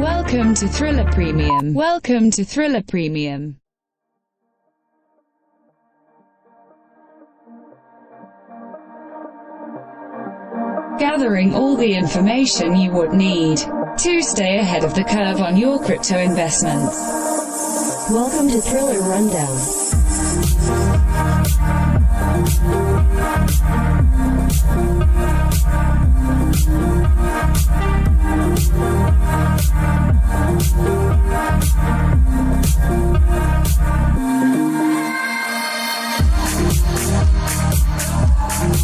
Welcome to Thriller Premium. Welcome to Thriller Premium. Gathering all the information you would need to stay ahead of the curve on your crypto investments. Welcome to Thriller Rundown.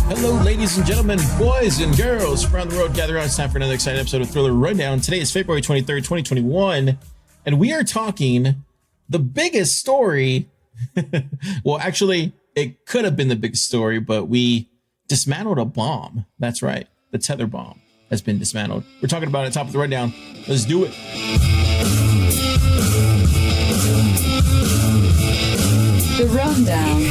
Hello, ladies and gentlemen, boys and girls around the world. Gather around. It's time for another exciting episode of Thriller Rundown. Today is February 23rd, 2021, and we are talking the biggest story. Well, actually, it could have been the biggest story, but we dismantled a bomb. That's right. The Tether bomb has been dismantled. We're talking about it at the top of the rundown. Let's do it. The Rundown.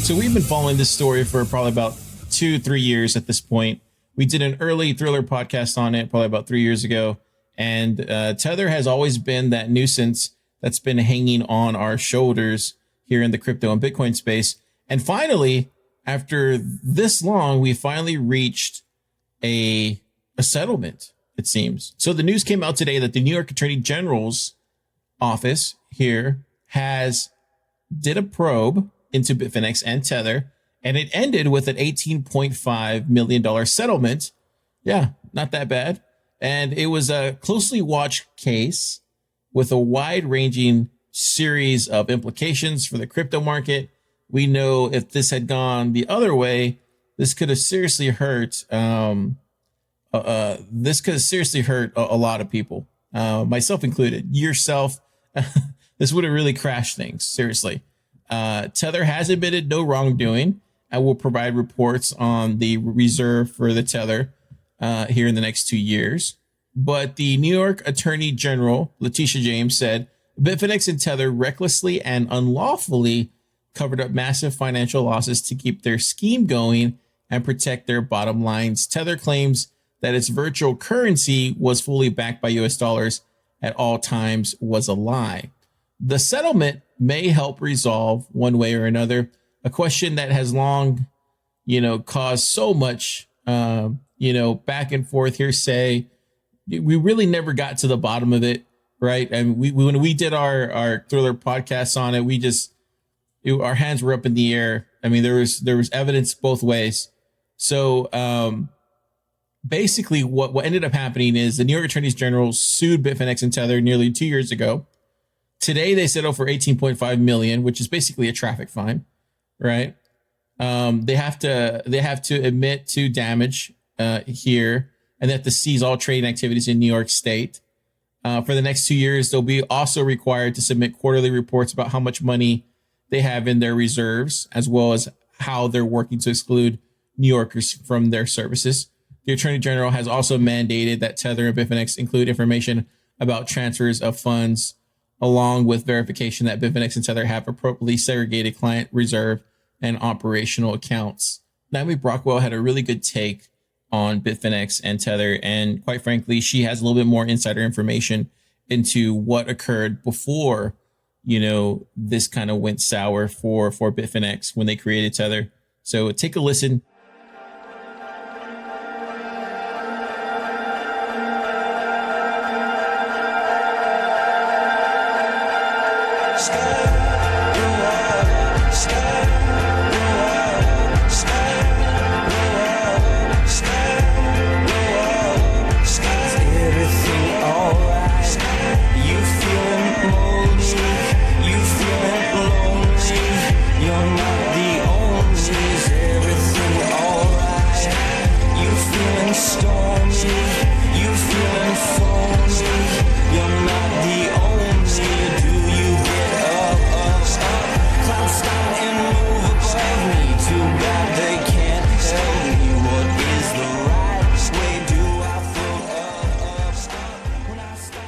So we've been following this story for probably about 2-3 years at this point. We did an early Thriller podcast on it probably about 3 years ago. And Tether has always been that nuisance that's been hanging on our shoulders here in the crypto and Bitcoin space. And finally, after this long, we finally reached a settlement, it seems. So the news came out today that the New York Attorney General's office here did a probe into Bitfinex and Tether, and it ended with an $18.5 million settlement. Yeah, not that bad. And it was a closely watched case with a wide-ranging series of implications for the crypto market. We know if this had gone the other way, this could have seriously hurt. This could have seriously hurt a lot of people, myself included. Yourself, this would have really crashed things. Seriously. Tether has admitted no wrongdoing and will provide reports on the reserve for the Tether here in the next 2 years. But the New York Attorney General, Letitia James, said Bitfinex and Tether recklessly and unlawfully covered up massive financial losses to keep their scheme going and protect their bottom lines. Tether claims that its virtual currency was fully backed by US dollars at all times was a lie. The settlement may help resolve one way or another a question that has long, caused so much, back and forth hearsay. We really never got to the bottom of it, right? And when we did our Thriller podcast on it, our hands were up in the air. I mean, there was evidence both ways. So basically, what ended up happening is the New York Attorney General sued Bitfinex and Tether nearly 2 years ago. Today, they settled for $18.5 million, which is basically a traffic fine, right? They have to admit to damage here, and they have to seize all trading activities in New York State. For the next 2 years, they'll be also required to submit quarterly reports about how much money they have in their reserves, as well as how they're working to exclude New Yorkers from their services. The Attorney General has also mandated that Tether and Bitfinex include information about transfers of funds, along with verification that Bitfinex and Tether have appropriately segregated client reserve and operational accounts. Naomi Brockwell had a really good take on Bitfinex and Tether, and quite frankly, she has a little bit more insider information into what occurred before, this kind of went sour for Bitfinex when they created Tether. So take a listen.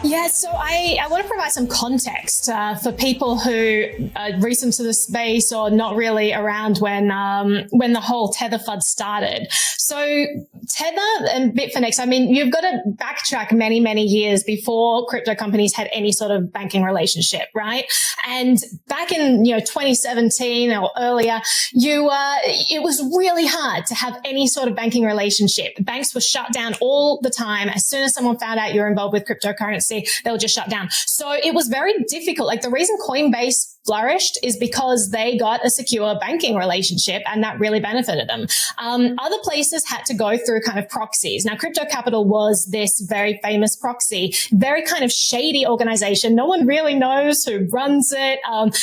Yeah, so I want to provide some context for people who are recent to the space or not really around when the whole Tether FUD started. So Tether and Bitfinex, I mean, you've got to backtrack many, many years before crypto companies had any sort of banking relationship, right? And back in 2017 or earlier, it was really hard to have any sort of banking relationship. Banks were shut down all the time. As soon as someone found out you're involved with cryptocurrency, they were just shut down. So it was very difficult. Like the reason Coinbase flourished is because they got a secure banking relationship and that really benefited them. Other places had to go through kind of proxies. Now, Crypto Capital was this very famous proxy, very kind of shady organization. No one really knows who runs it.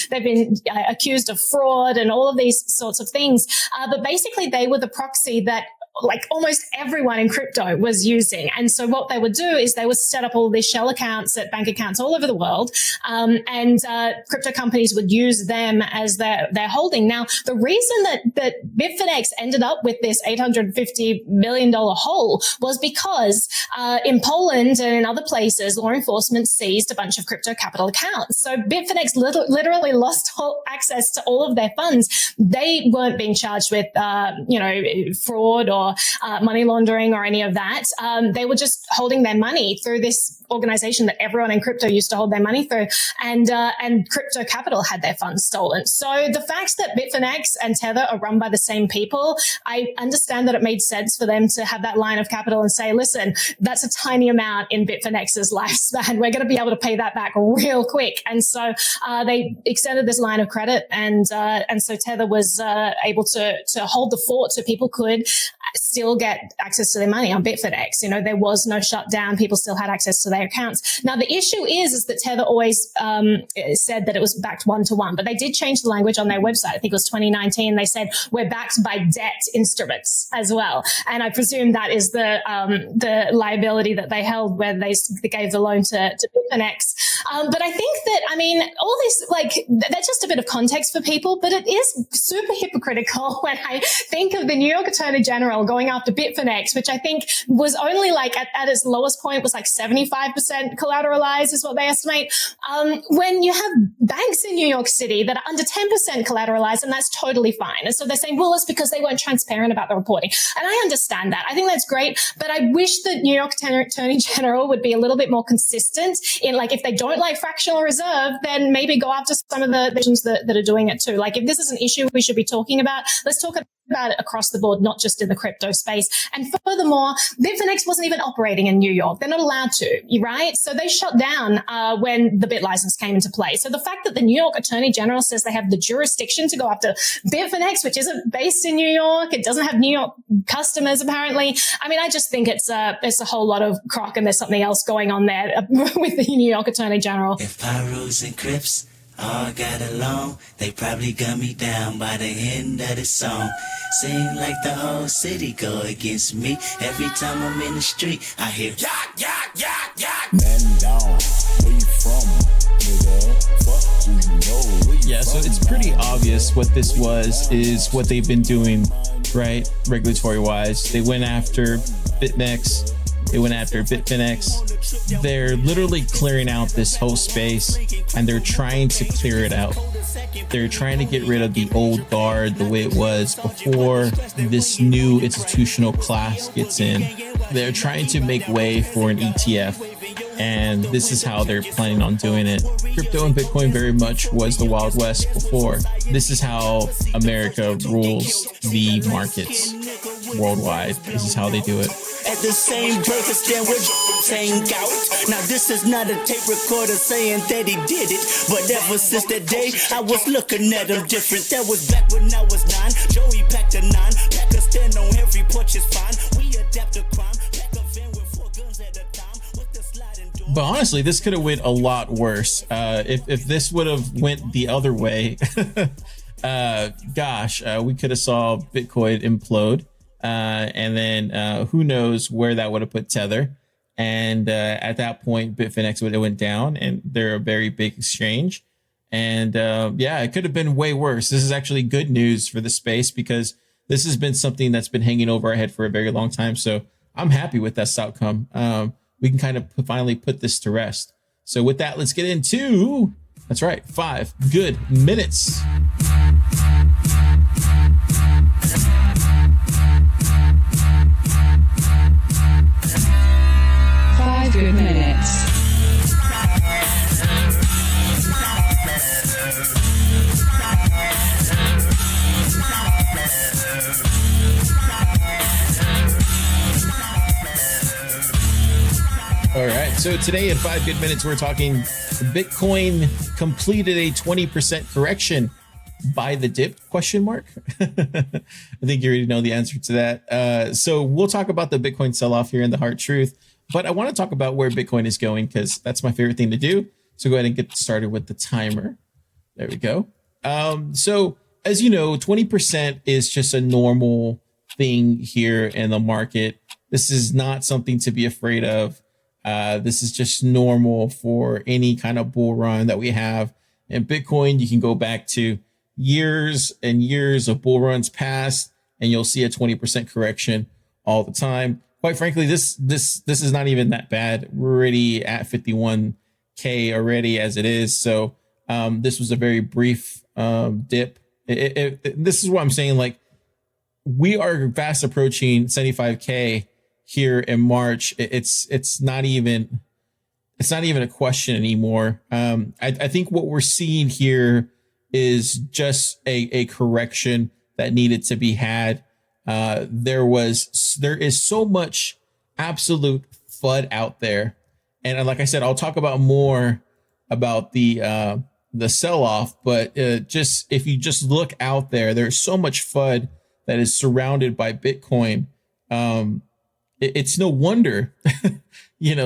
They've been accused of fraud and all of these sorts of things. But basically, they were the proxy that like almost everyone in crypto was using. And so what they would do is they would set up all these shell accounts at bank accounts all over the world. And crypto companies would use them as their holding. Now, the reason that Bitfinex ended up with this $850 million hole was because in Poland and in other places, law enforcement seized a bunch of Crypto Capital accounts. So Bitfinex literally lost access to all of their funds. They weren't being charged with, fraud or money laundering or any of that. They were just holding their money through this organization that everyone in crypto used to hold their money through, and Crypto Capital had their funds stolen. So the fact that Bitfinex and Tether are run by the same people, I understand that it made sense for them to have that line of capital and say, listen, that's a tiny amount in Bitfinex's lifespan. We're going to be able to pay that back real quick. And so they extended this line of credit, and so Tether was able to hold the fort so people could still get access to their money on Bitfinex. There was no shutdown. People still had access to their accounts. Now, the issue is that Tether always said that it was backed one-to-one, but they did change the language on their website. I think it was 2019. They said, we're backed by debt instruments as well. And I presume that is the liability that they held where they gave the loan to Bitfinex. But I think that, all this, that's just a bit of context for people, but it is super hypocritical when I think of the New York Attorney General going after Bitfinex, which I think was only at its lowest point was 75% collateralized is what they estimate. When you have banks in New York City that are under 10% collateralized, and that's totally fine. And so they're saying, well, it's because they weren't transparent about the reporting. And I understand that. I think that's great. But I wish the New York Attorney General would be a little bit more consistent in if they don't like fractional reserve, then maybe go after some of the nations that are doing it too. If this is an issue we should be talking about, let's talk about it across the board, not just in the crypto space. And furthermore, Bitfinex wasn't even operating in New York. They're not allowed to, right? So they shut down when the bit license came into play. So the fact that the New York Attorney General says they have the jurisdiction to go after Bitfinex, which isn't based in New York, it doesn't have New York customers apparently. I just think it's a whole lot of crock, and there's something else going on there with the New York Attorney General. If Pyrus and Crips all got along, they probably gun me down by the end of the song. Seem like the whole city go against me. Every time I'm in the street, I hear yak, yak, yak, yak. Man down, where you from, nigga? Fuck who you know, where you Yeah, so it's pretty obvious what this is what they've been doing, right? Regulatory wise. They went after BitMEX. They went after Bitfinex. They're literally clearing out this whole space, and they're trying to clear it out. They're trying to get rid of the old guard the way it was before this new institutional class gets in. They're trying to make way for an ETF, and this is how they're planning on doing it. Crypto and Bitcoin very much was the Wild West before. This is how America rules the markets worldwide. This is how they do it. At the same break, I stand with same gout. Now this is not a tape recorder saying that he did it, but ever since that day, I was looking at him different. That was back when I was 9. Joey packed a 9, pack a stand on every porch is fine. We adapt to crime, pack a van with 4 guns at a time with the sliding door. But honestly, this could have went a lot worse. If this would have went the other way, we could have saw Bitcoin implode. And then who knows where that would have put Tether. And at that point, Bitfinex would have went down, and they're a very big exchange. And it could have been way worse. This is actually good news for the space, because this has been something that's been hanging over our head for a very long time. So I'm happy with this outcome. We can kind of finally put this to rest. So with that, let's get into, that's right, 5 good minutes. 5 good minutes. All right. So today in 5 good minutes, we're talking Bitcoin completed a 20% correction. Buy the dip ? I think you already know the answer to that. So we'll talk about the Bitcoin sell-off here in the hard truth, but I want to talk about where Bitcoin is going because that's my favorite thing to do. So go ahead and get started with the timer. There we go. So as you know, 20% is just a normal thing here in the market. This is not something to be afraid of. This is just normal for any kind of bull run that we have. In Bitcoin, you can go back to years and years of bull runs past, and you'll see a 20% correction all the time. Quite frankly, this is not even that bad. We're already at 51K already as it is. So this was a very brief dip. This is what I'm saying. Like, we are fast approaching 75K here in March. It's not even a question anymore. I think what we're seeing here is just a correction that needed to be had. There is so much absolute FUD out there. And like I said, I'll talk about more about the sell-off, but just if you just look out there, there's so much FUD that is surrounded by Bitcoin. It's no wonder,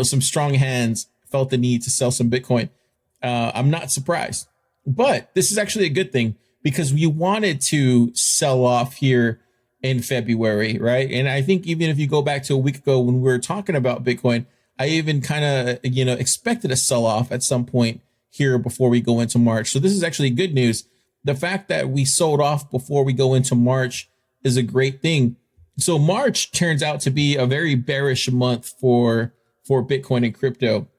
some strong hands felt the need to sell some Bitcoin. I'm not surprised, but this is actually a good thing because we wanted to sell off here in February, right? And I think even if you go back to a week ago when we were talking about Bitcoin, I even kind of, expected a sell off at some point here before we go into March. So this is actually good news. The fact that we sold off before we go into March is a great thing. So March turns out to be a very bearish month for Bitcoin and crypto.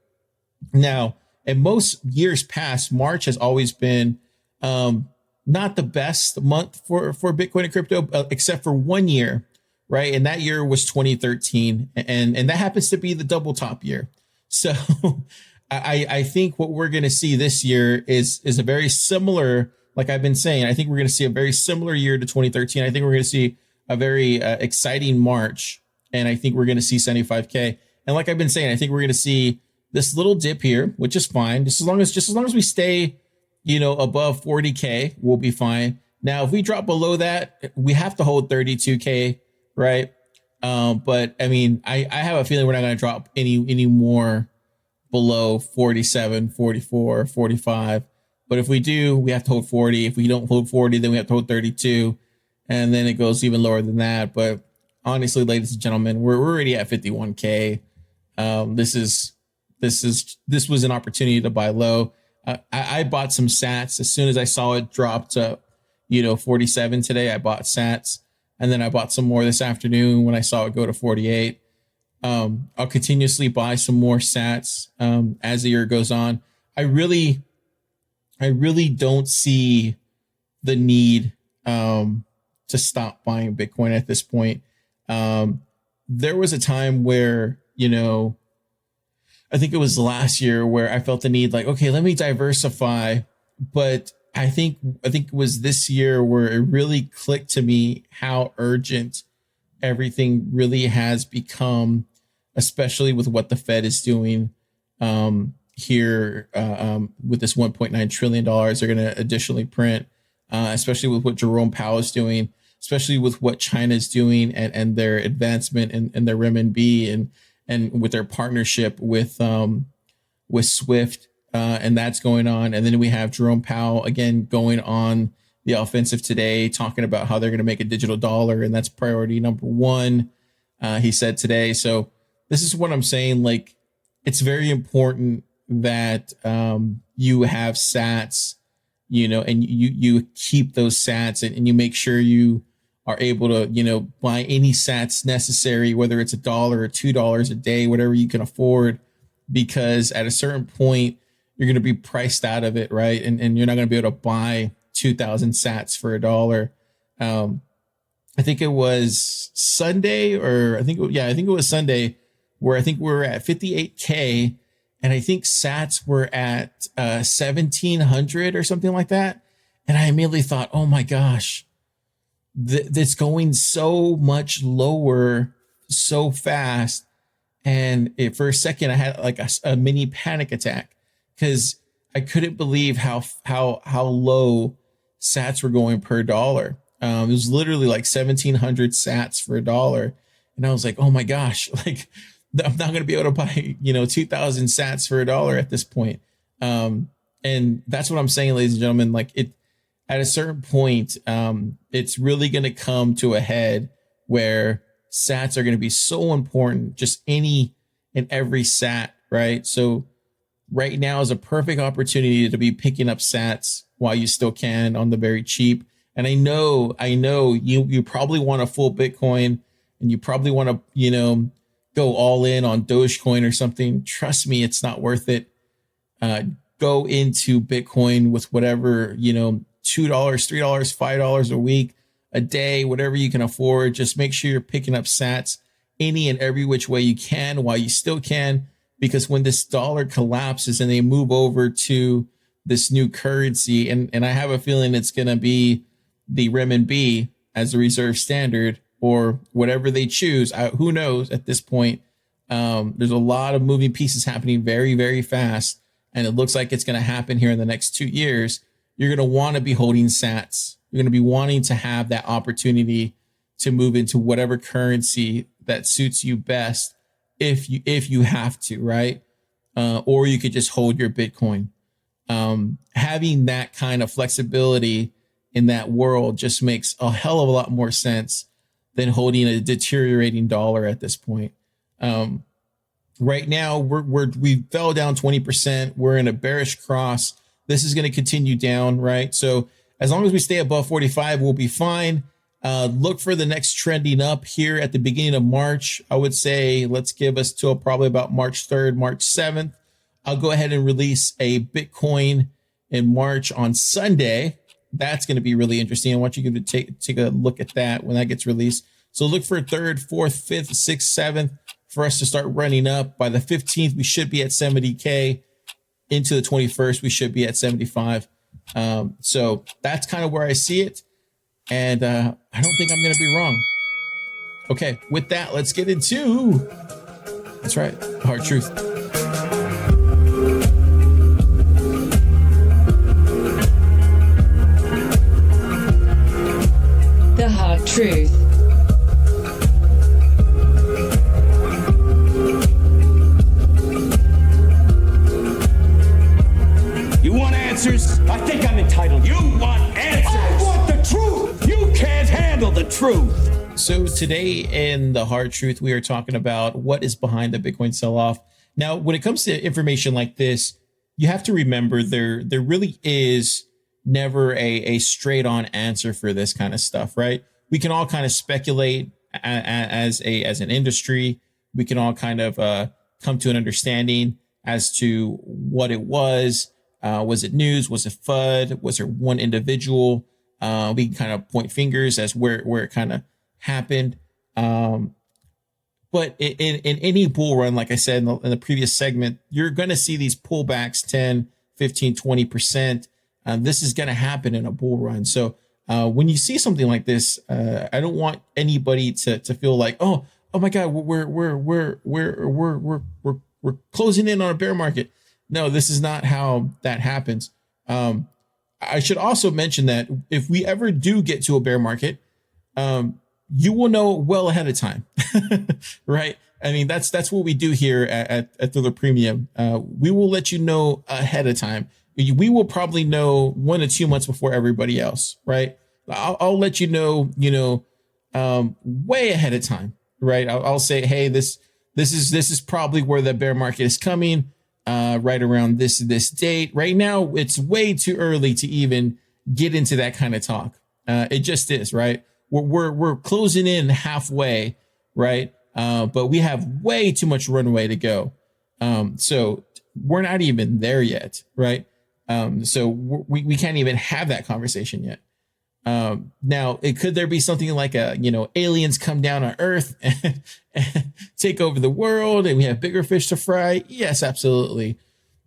Now, in most years past, March has always been not the best month for Bitcoin and crypto, except for 1 year, right? And that year was 2013, and that happens to be the double top year. So I think what we're going to see this year is a very similar, like I've been saying, I think we're going to see a very similar year to 2013. I think we're going to see a very exciting March, and I think we're going to see 75K. And like I've been saying, I think we're going to see this little dip here, which is fine. Just as long as we stay, above 40K, we'll be fine. Now, if we drop below that, we have to hold 32K, right? But I mean, I have a feeling we're not going to drop any more below 47, 44, 45. But if we do, we have to hold 40. If we don't hold 40, then we have to hold 32. And then it goes even lower than that. But honestly, ladies and gentlemen, we're already at 51K. This was an opportunity to buy low. I bought some sats as soon as I saw it drop to, 47 today. I bought sats, and then I bought some more this afternoon when I saw it go to 48. I'll continuously buy some more sats as the year goes on. I really don't see the need to stop buying Bitcoin at this point. There was a time where, I think it was last year where I felt the need, like, okay, let me diversify. But I think it was this year where it really clicked to me how urgent everything really has become, especially with what the Fed is doing here with this $1.9 trillion they're going to additionally print, especially with what Jerome Powell is doing, especially with what China is doing and their advancement in their renminbi and with their partnership with Swift, and that's going on. And then we have Jerome Powell again going on the offensive today, talking about how they're going to make a digital dollar, and that's priority number one, he said today. So this is what I'm saying. Like, it's very important that you have sats, and you keep those sats, and you make sure you are able to, buy any sats necessary, whether it's $1 or $2 a day, whatever you can afford. because at a certain point, you're going to be priced out of it, right? And you're not going to be able to buy 2,000 sats for $1. I think it was Sunday, or I think it was Sunday, where I think we were at 58K, and I think sats were at 1,700 or something like that. And I immediately thought, oh my gosh, that's going so much lower so fast. And for a second, I had like a mini panic attack because I couldn't believe how low sats were going per dollar. It was literally like 1,700 sats for $1. And I was like, oh my gosh, like I'm not going to be able to buy, 2,000 sats for $1 at this point. And that's what I'm saying, ladies and gentlemen, like at a certain point, it's really going to come to a head where sats are going to be so important, just any and every sat, right? So right now is a perfect opportunity to be picking up sats while you still can on the very cheap. And I know you probably want a full Bitcoin, and you probably want to, go all in on Dogecoin or something. Trust me, it's not worth it. Go into Bitcoin with whatever, $2, $3, $5 a week, a day, whatever you can afford. Just make sure you're picking up sats any and every which way you can while you still can, because when this dollar collapses and they move over to this new currency, and I have a feeling it's going to be the renminbi as a reserve standard, or whatever they choose. Who knows at this point? There's a lot of moving pieces happening very, very fast. And it looks like it's going to happen here in the next 2 years. You're going to want to be holding sats. You're going to be wanting to have that opportunity to move into whatever currency that suits you best, if you have to, right? Or you could just hold your Bitcoin. Having that kind of flexibility in that world just makes a hell of a lot more sense than holding a deteriorating dollar at this point. Right now, we fell down 20%. We're in a bearish cross. This is going to continue down, right? So as long as we stay above 45, we'll be fine. Look for the next trending up here at the beginning of March. I would say let's give us till probably about March 3rd, March 7th. I'll go ahead and release a Bitcoin in March on Sunday. That's going to be really interesting. I want you to take a look at that when that gets released. So look for 3rd, 4th, 5th, 6th, 7th for us to start running up. By the 15th, we should be at 70K. Into the 21st, we should be at 75. So that's kind of where I see it. And I don't think I'm going to be wrong. Okay, with that, let's get into, that's right, hard truth. The hard truth. You want answers? I think I'm entitled. You want answers? I want the truth. You can't handle the truth. So today in the hard truth, we are talking about what is behind the Bitcoin sell-off. Now, when it comes to information like this, you have to remember there really is never a straight on answer for this kind of stuff, right? We can all kind of speculate as an industry. We can all kind of come to an understanding as to what it was. Was it news? Was it FUD? Was there one individual? We can kind of point fingers as where it kind of happened. But in any bull run, like I said in the previous segment, you're going to see these pullbacks 10, 15, 20%. This is going to happen in a bull run. So when you see something like this, I don't want anybody to feel like, oh my God, we're closing in on a bear market. No, this is not how that happens. I should also mention that if we ever do get to a bear market, you will know well ahead of time, right? I mean, that's what we do here at Thriller Premium. We will let you know ahead of time. We will probably know 1 to 2 months before everybody else, right? I'll let you know, way ahead of time, right? I'll say, hey, this is probably where the bear market is coming. Right around this date. Right now, it's way too early to even get into that kind of talk. It just is, right? We're closing in halfway, right? But we have way too much runway to go. So we're not even there yet, right? So we can't even have that conversation yet. Now, could there be something like aliens come down on Earth and take over the world and we have bigger fish to fry? Yes, absolutely.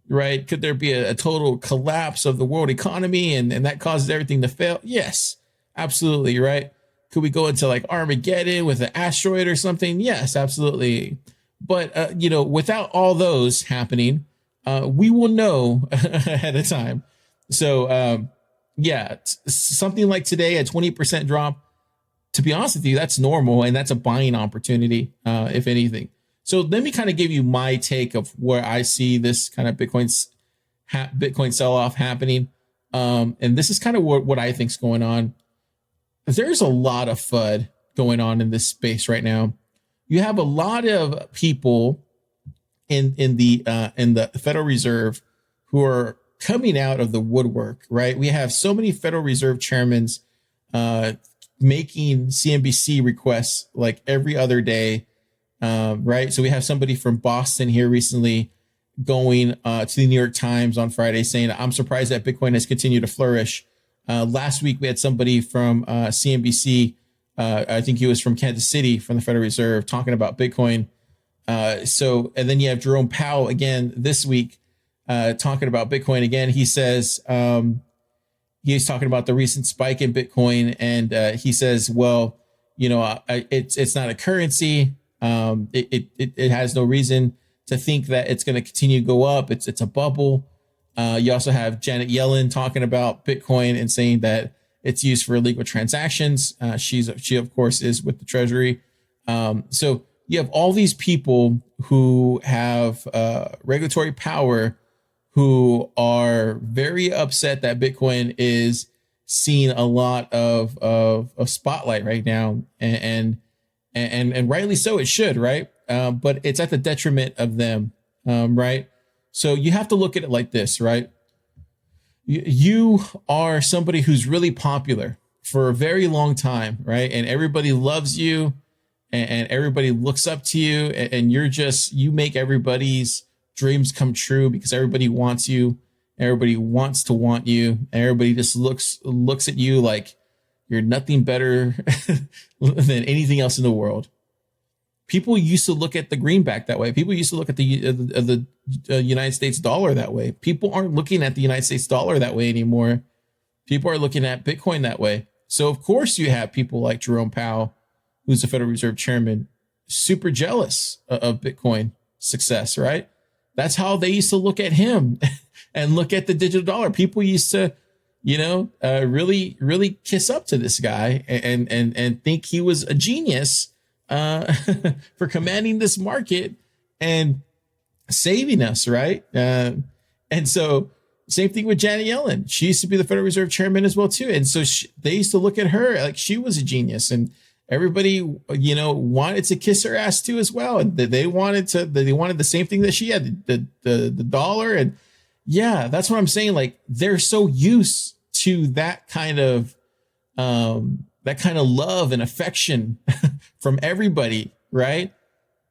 Right. Could there be a total collapse of the world economy and that causes everything to fail? Yes, absolutely. Right. Could we go into like Armageddon with an asteroid or something? Yes, absolutely. But, without all those happening, we will know ahead of time. So, something like today, a 20% drop, to be honest with you, that's normal. And that's a buying opportunity, if anything. So let me kind of give you my take of where I see this kind of Bitcoin sell-off happening. And this is kind of what I think is going on. There's a lot of FUD going on in this space right now. You have a lot of people in the Federal Reserve who are coming out of the woodwork, right? We have so many Federal Reserve chairmen making CNBC requests like every other day, right? So we have somebody from Boston here recently going to the New York Times on Friday saying, I'm surprised that Bitcoin has continued to flourish. Last week, we had somebody from CNBC, I think he was from Kansas City, from the Federal Reserve, talking about Bitcoin. And then you have Jerome Powell again this week, talking about Bitcoin again. He says, he's talking about the recent spike in Bitcoin. And he says, well, it's not a currency. It has no reason to think that it's going to continue to go up. It's a bubble. You also have Janet Yellen talking about Bitcoin and saying that it's used for illegal transactions. She of course is with the Treasury. So you have all these people who have regulatory power who are very upset that Bitcoin is seeing a lot of spotlight right now, and rightly so. It should, right? But it's at the detriment of them, right? So you have to look at it like this, right? You are somebody who's really popular for a very long time, right? And everybody loves you and everybody looks up to you, and you make everybody's dreams come true because everybody wants you. Everybody wants to want you. And everybody just looks at you like you're nothing better than anything else in the world. People used to look at the greenback that way. People used to look at the United States dollar that way. People aren't looking at the United States dollar that way anymore. People are looking at Bitcoin that way. So of course you have people like Jerome Powell, who's the Federal Reserve Chairman, super jealous of Bitcoin success, right? That's how they used to look at him and look at the digital dollar. People used to, really, really kiss up to this guy and think he was a genius for commanding this market and saving us, right? And so same thing with Janet Yellen. She used to be the Federal Reserve Chairman as well too. And so they used to look at her like she was a genius, and everybody, wanted to kiss her ass too as well. And they wanted the same thing that she had, the dollar. And yeah, that's what I'm saying. Like, they're so used to that kind of love and affection from everybody, right?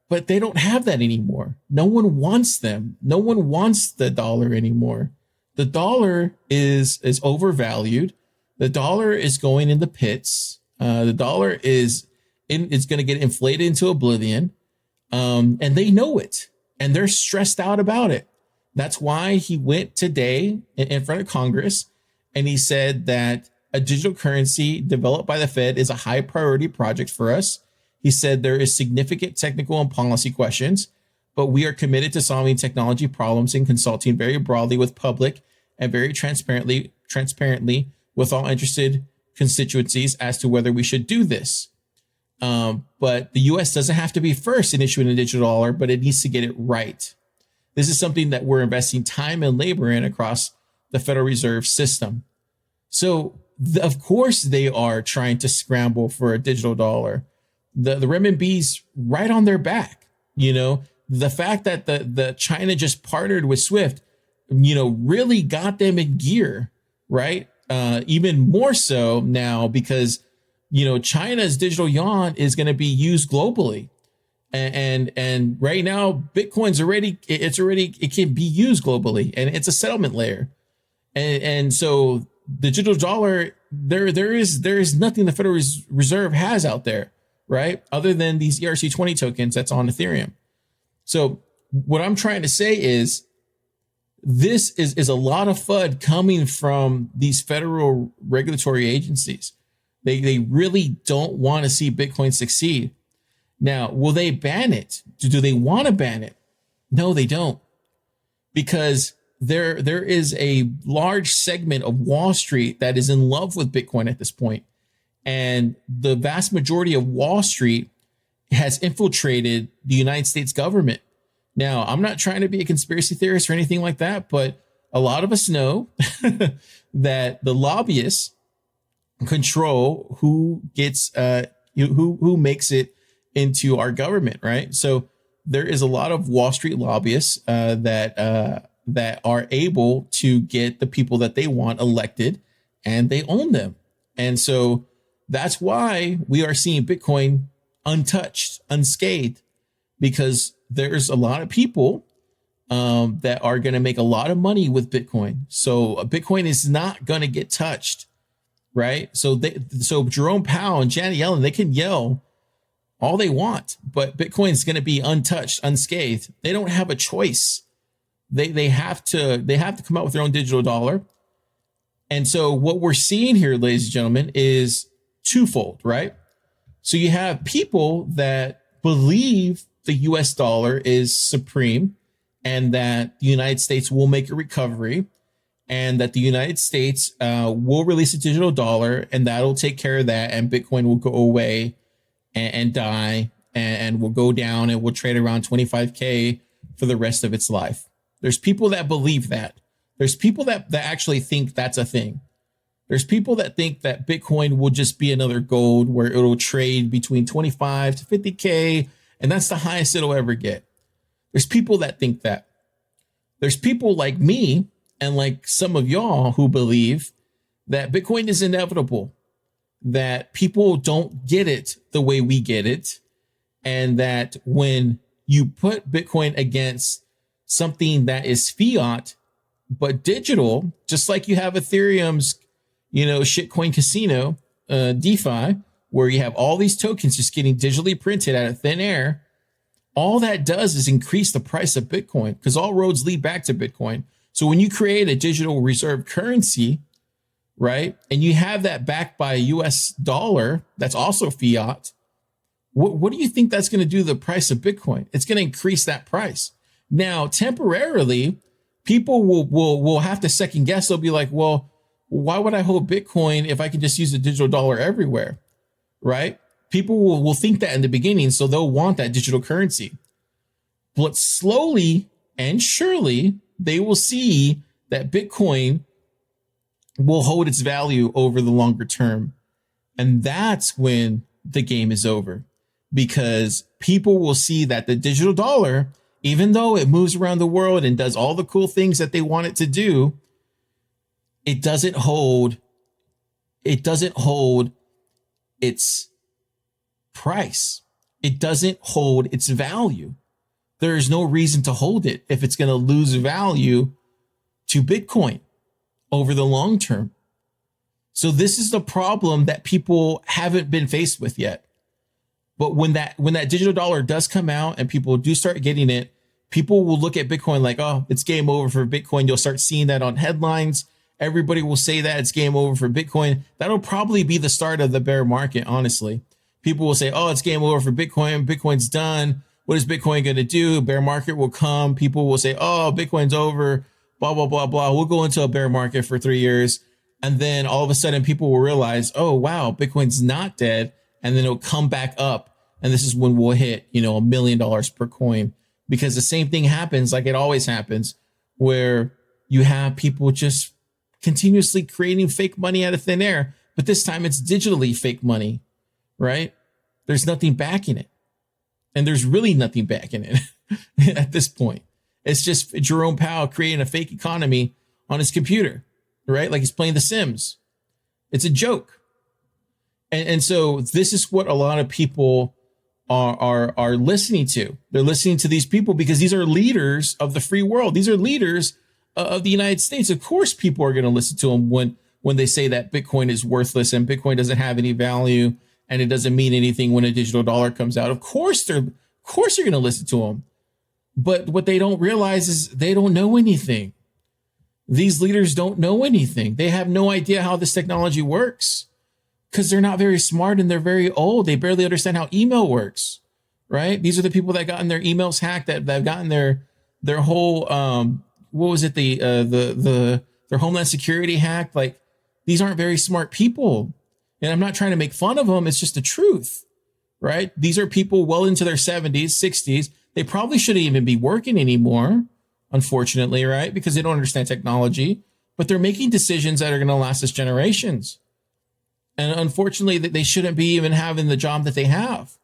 But they don't have that anymore. No one wants them. No one wants the dollar anymore. The dollar is overvalued. The dollar is going in the pits. The dollar is going to get inflated into oblivion. And they know it, and they're stressed out about it. That's why he went today in front of Congress and he said that a digital currency developed by the Fed is a high priority project for us. He said there is significant technical and policy questions, but we are committed to solving technology problems and consulting very broadly with public and very transparently with all interested constituencies as to whether we should do this. But the U.S. doesn't have to be first in issuing a digital dollar, but it needs to get it right. This is something that we're investing time and labor in across the Federal Reserve system. So of course they are trying to scramble for a digital dollar. The renminbi's right on their back. The fact that the China just partnered with SWIFT, really got them in gear, right? Even more so now because, China's digital yuan is going to be used globally. And right now, Bitcoin's already, it can be used globally, and it's a settlement layer. And so digital dollar, there is nothing the Federal Reserve has out there, right? Other than these ERC20 tokens that's on Ethereum. So what I'm trying to say is this is a lot of FUD coming from these federal regulatory agencies. They really don't want to see Bitcoin succeed. Now, will they ban it? Do they want to ban it? No, they don't. Because there is a large segment of Wall Street that is in love with Bitcoin at this point. And the vast majority of Wall Street has infiltrated the United States government. Now, I'm not trying to be a conspiracy theorist or anything like that, but a lot of us know that the lobbyists control who gets who makes it into our government, right? So there is a lot of Wall Street lobbyists that are able to get the people that they want elected, and they own them. And so that's why we are seeing Bitcoin untouched, unscathed, because there's a lot of people that are going to make a lot of money with Bitcoin. So Bitcoin is not going to get touched, right? So Jerome Powell and Janet Yellen, they can yell all they want, but Bitcoin is going to be untouched, unscathed. They don't have a choice. They have to come out with their own digital dollar. And so what we're seeing here, ladies and gentlemen, is twofold, right? So you have people that believe the US dollar is supreme and that the United States will make a recovery and that the United States will release a digital dollar and that'll take care of that, and Bitcoin will go away and die and will go down and will trade around 25K for the rest of its life. There's people that believe that. There's people that actually think that's a thing. There's people that think that Bitcoin will just be another gold where it'll trade between 25 to 50K, and that's the highest it'll ever get. There's people that think that. There's people like me and like some of y'all who believe that Bitcoin is inevitable, that people don't get it the way we get it, and that when you put Bitcoin against something that is fiat but digital, just like you have Ethereum's, shitcoin casino, DeFi, where you have all these tokens just getting digitally printed out of thin air, all that does is increase the price of Bitcoin, because all roads lead back to Bitcoin. So when you create a digital reserve currency, right, and you have that backed by a US dollar that's also fiat, what do you think that's going to do to the price of Bitcoin? It's going to increase that price. Now, temporarily, people will have to second guess. They'll be like, well, why would I hold Bitcoin if I can just use a digital dollar everywhere, right? People will think that in the beginning, so they'll want that digital currency. But slowly and surely, they will see that Bitcoin will hold its value over the longer term. And that's when the game is over, because people will see that the digital dollar, even though it moves around the world and does all the cool things that they want it to do, it doesn't hold its price. It doesn't hold its value. There is no reason to hold it if it's going to lose value to Bitcoin over the long term. So this is the problem that people haven't been faced with yet. But when that digital dollar does come out and people do start getting it, people will look at Bitcoin like, oh, it's game over for Bitcoin. You'll start seeing that on headlines. Everybody will say that it's game over for Bitcoin. That'll probably be the start of the bear market, honestly. People will say, oh, it's game over for Bitcoin. Bitcoin's done. What is Bitcoin going to do? Bear market will come. People will say, oh, Bitcoin's over, blah, blah, blah, blah. We'll go into a bear market for 3 years. And then all of a sudden people will realize, oh, wow, Bitcoin's not dead. And then it'll come back up. And this is when we'll hit, $1 million per coin, because the same thing happens like it always happens, where you have people just continuously creating fake money out of thin air. But this time it's digitally fake money, right? There's nothing backing it. And there's really nothing backing it at this point. It's just Jerome Powell creating a fake economy on his computer, right? Like he's playing The Sims. It's a joke. And so this is what a lot of people are listening to. They're listening to these people because these are leaders of the free world. These are leaders of the United States. Of course, people are going to listen to them when they say that Bitcoin is worthless and Bitcoin doesn't have any value and it doesn't mean anything when a digital dollar comes out. Of course, they're going to listen to them. But what they don't realize is they don't know anything. These leaders don't know anything. They have no idea how this technology works because they're not very smart and they're very old. They barely understand how email works, right? These are the people that gotten their emails hacked, that have gotten their whole, what was it? Their Homeland Security hacked. Like, these aren't very smart people. And I'm not trying to make fun of them. It's just the truth, right? These are people well into their 70s, 60s. They probably shouldn't even be working anymore, unfortunately, right? Because they don't understand technology, but they're making decisions that are going to last us generations. And unfortunately, they shouldn't be even having the job that they have.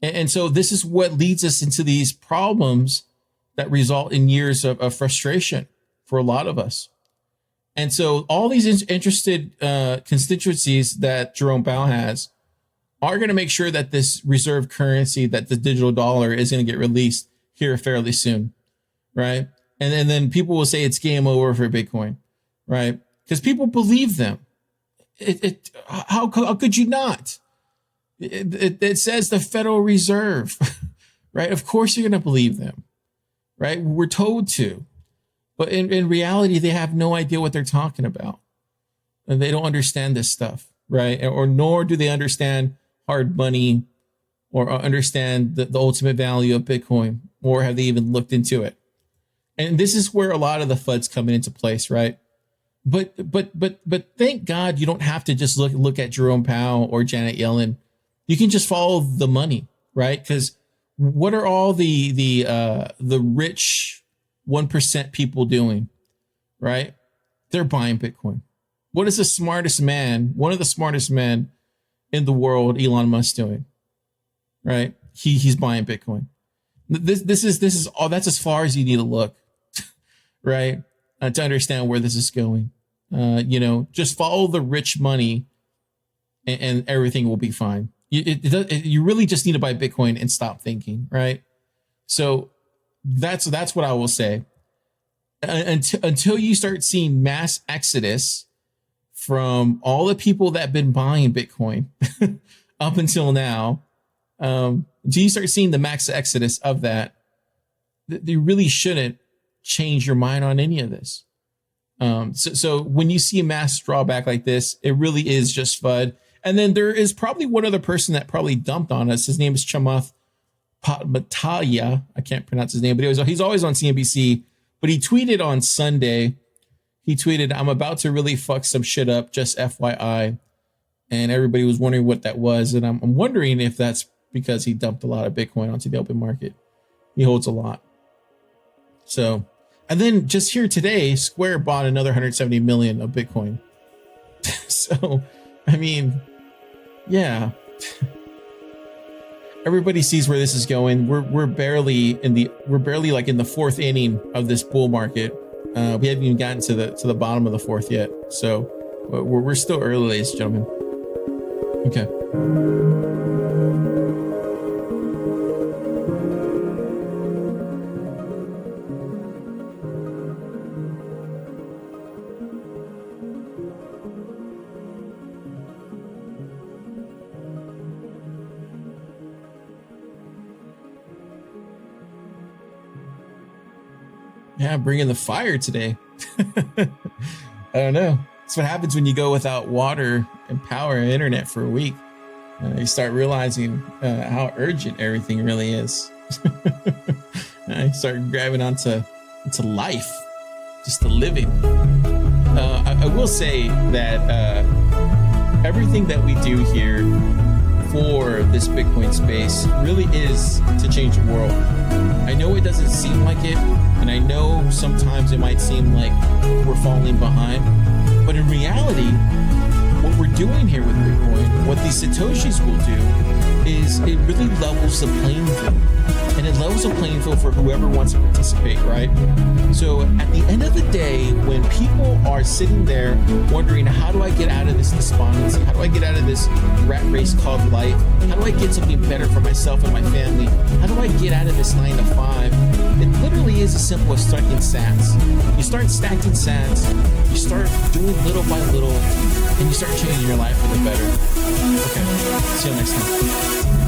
And so this is what leads us into these problems that result in years of frustration for a lot of us. And so all these interested constituencies that Jerome Powell has are going to make sure that this reserve currency, that the digital dollar, is going to get released here fairly soon, right? And then people will say it's game over for Bitcoin, right? Because people believe them. How could you not? It says the Federal Reserve, right? Of course you're going to believe them, right? We're told to. But in reality, they have no idea what they're talking about. And they don't understand this stuff, right? Or nor do they understand hard money or understand the ultimate value of Bitcoin, or have they even looked into it? And this is where a lot of the FUDs come into place, right? But thank God you don't have to just look at Jerome Powell or Janet Yellen. You can just follow the money, right? Because what are all the rich 1% people doing, right? They're buying Bitcoin. What is the smartest man, one of the smartest men in the world, Elon Musk, doing? Right? He's buying Bitcoin. This is all. That's as far as you need to look, right? To understand where this is going. Just follow the rich money, and everything will be fine. You really just need to buy Bitcoin and stop thinking, right? So that's what I will say. Until you start seeing mass exodus from all the people that have been buying Bitcoin up until now, until you start seeing the max exodus of that, you really shouldn't change your mind on any of this. So when you see a mass drawback like this, it really is just FUD. And then there is probably one other person that probably dumped on us. His name is Chamath Palihapitiya. I can't pronounce his name, but he's always on CNBC. But he tweeted on Sunday. He tweeted, "I'm about to really fuck some shit up, just FYI." And everybody was wondering what that was. And I'm wondering if that's because he dumped a lot of Bitcoin onto the open market. He holds a lot. So, and then just here today, Square bought another 170 million of Bitcoin. So, I mean, yeah. Everybody sees where this is going. We're barely like in the fourth inning of this bull market. We haven't even gotten to the bottom of the fourth yet. So we're still early, ladies and gentlemen. Okay. Yeah, bringing the fire today. I don't know. That's what happens when you go without water and power and internet for a week. You start realizing how urgent everything really is. You start grabbing onto life, just the living. I will say that everything that we do here for this Bitcoin space really is to change the world. I know it doesn't seem like it, and I know sometimes it might seem like we're falling behind, but in reality, what we're doing here with Bitcoin, what these Satoshis will do, is it really levels the playing field. And it levels the playing field for whoever wants to participate, right? So at the end of the day, when people are sitting there wondering, how do I get out of this despondency? How do I get out of this rat race called life? How do I get something better for myself and my family? How do I get out of this 9 to 5? It literally is as simple as stacking sats. You start stacking sats, you start doing little by little, and you start changing your life for the better. Okay, see you next time.